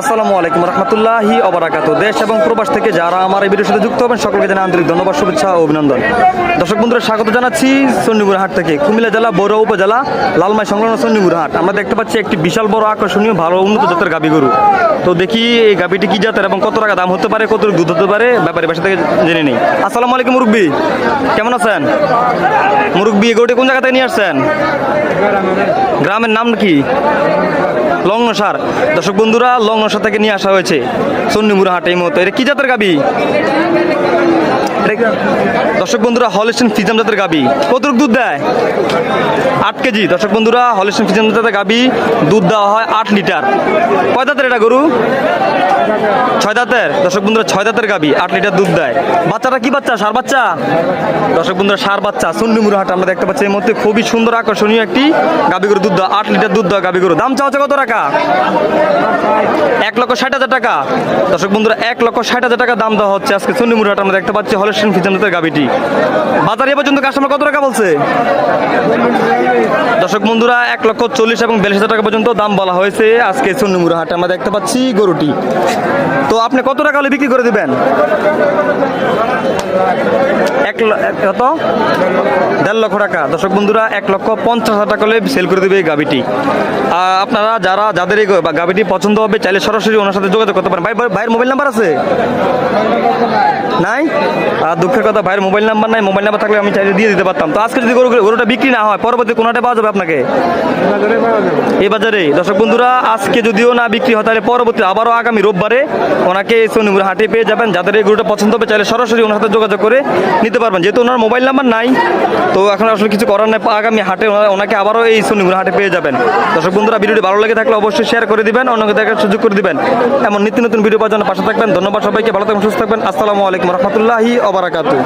আসসালামু আলাইকুম রহমতুল্লাহি ওবারাকাতু। দেশ এবং প্রবাস থেকে যারা আমার এই ভিডিওর সাথে যুক্ত হবেন সকলকে জানাই আন্তরিক ধন্যবাদ, শুভেচ্ছা ও অভিনন্দন। দর্শক বন্ধুরা, স্বাগত জানাচ্ছি চণ্ডীপুর হাট থেকে। কুমিল্লা জেলা বড়ুয়া উপজেলা লালমাই সংলগ্ন চণ্ডীপুর হাট। আমরা দেখতে পাচ্ছি একটি বিশাল বড় আকর্ষণীয় ভালো উন্নত জাতের গাভী গরু। তো দেখি এই গাভীটি কি জাতের এবং কত টাকা দাম হতে পারে, কত দুধ হতে পারে, ব্যাপারী বাসা থেকে জেনে নেই। আসসালামু আলাইকুম মুরব্বী, কেমন আছেন? মুরব্বী, গরুটি কোন জায়গা থেকে নিয়ে আসছেন? গ্রামের নাম কি? লংনসার। দর্শক বন্ধুরা, লংনসার থেকে নিয়ে আসা হয়েছে চণ্ডীপুর হাটে এই মুহূর্তে। এটা কি জাতের গাভী? দর্শক বন্ধুরা, হলস্টাইন ফ্রিজিয়ান জাতের গাভী। কতটুকু দুধ দেয়? 8 কেজি। দর্শক বন্ধুরা, হলস্টাইন ফ্রিজিয়ান জাতের গাভী, দুধ দেওয়া হয় 8 লিটার। কয় দাঁতের এটা গরু? 6 দাঁতের। দর্শক বন্ধুরা, 6 দাঁতের গাভী, 8 লিটার দুধ দেয়। বাচ্চাটা কি বাচ্চা? ষাঁড় বাচ্চা। দর্শক বন্ধুরা, ষাঁড় বাচ্চা চণ্ডীপুর হাটে আমরা দেখতে পাচ্ছি এই মুহূর্তে। খুবই সুন্দর আকর্ষণীয় একটি গাভী গরু, দুধ দেওয়া 8 লিটার দুধ দেওয়া গাভী গরু। দাম চাওয়া কত টাকা? 1,60,000 টাকা। দর্শক বন্ধুরা, 1,60,000 টাকা দাম দেওয়া হচ্ছে আজকে চণ্ডীপুর হাটে আমরা দেখতে পাচ্ছি হলস্টাইন ফ্রিজিয়ান জাতের গাভীটি। বাজারে এ পর্যন্ত কাস্টমার কত টাকা বলছে? দর্শক বন্ধুরা, 1,40,000 এবং 42,000 টাকা পর্যন্ত দাম বলা হয়েছে আজকে চণ্ডীপুর হাটে আমরা দেখতে পাচ্ছি গরুটি। তো আপনি কত টাকা হলে বিক্রি করে দিবেন? 1,50,000 টাকা। দর্শক বন্ধুরা, 1,50,000 টাকা হলে সেল করে দেবে এই গাভীটি। আপনারা যাদের এই গাভীটি পছন্দ হবে চাইলে সরাসরি ওনার সাথে যোগাযোগ করতে পারেন। ভাইয়ের মোবাইল নাম্বার আছে? নাই? দুঃখের কথা, ভাইয়ের মোবাইল নাম্বার নাই। মোবাইল নাম্বার থাকলে আমি চাইলে দিয়ে দিতে পারতাম। তো আজকে যদি গরুটা বিক্রি না হয়, পরবর্তী কোনটা পাওয়া যাবে আপনাকে? এই বাজারে। দর্শক বন্ধুরা, আজকে যদিও না বিক্রি হয় তাহলে পরবর্তী আবারও আগামী রোববারে ওনাকে চণ্ডীপুর হাটে পেয়ে যাবেন। যাদের এই গরুটা পছন্দ হবে চাইলে সরাসরি ওনার সাথে যোগাযোগ করে নিতে পারবেন। যেহেতু ওনার মোবাইল নাম্বার নাই, তো এখন আসলে কিছু করার নাই। আগামী হাটে ওনাকে আবারও এই চণ্ডীপুর হাটে পেয়ে যাবেন। দর্শক বন্ধুরা, ভিডিওটি ভালো লেগে থাকলে অবশ্যই শেয়ার করে দিবেন, অন্যকে দেখার সুযোগ করে দিবেন। এমন নিত্য নতুন ভিডিও পাওয়ার জন্য পাশে থাকবেন। ধন্যবাদ সবাইকে, ভালো থাকবেন, সুস্থ থাকবেন। আসসালামু আলাইকুম রহমতুল্লাহি ওয়া বারাকাতুহু।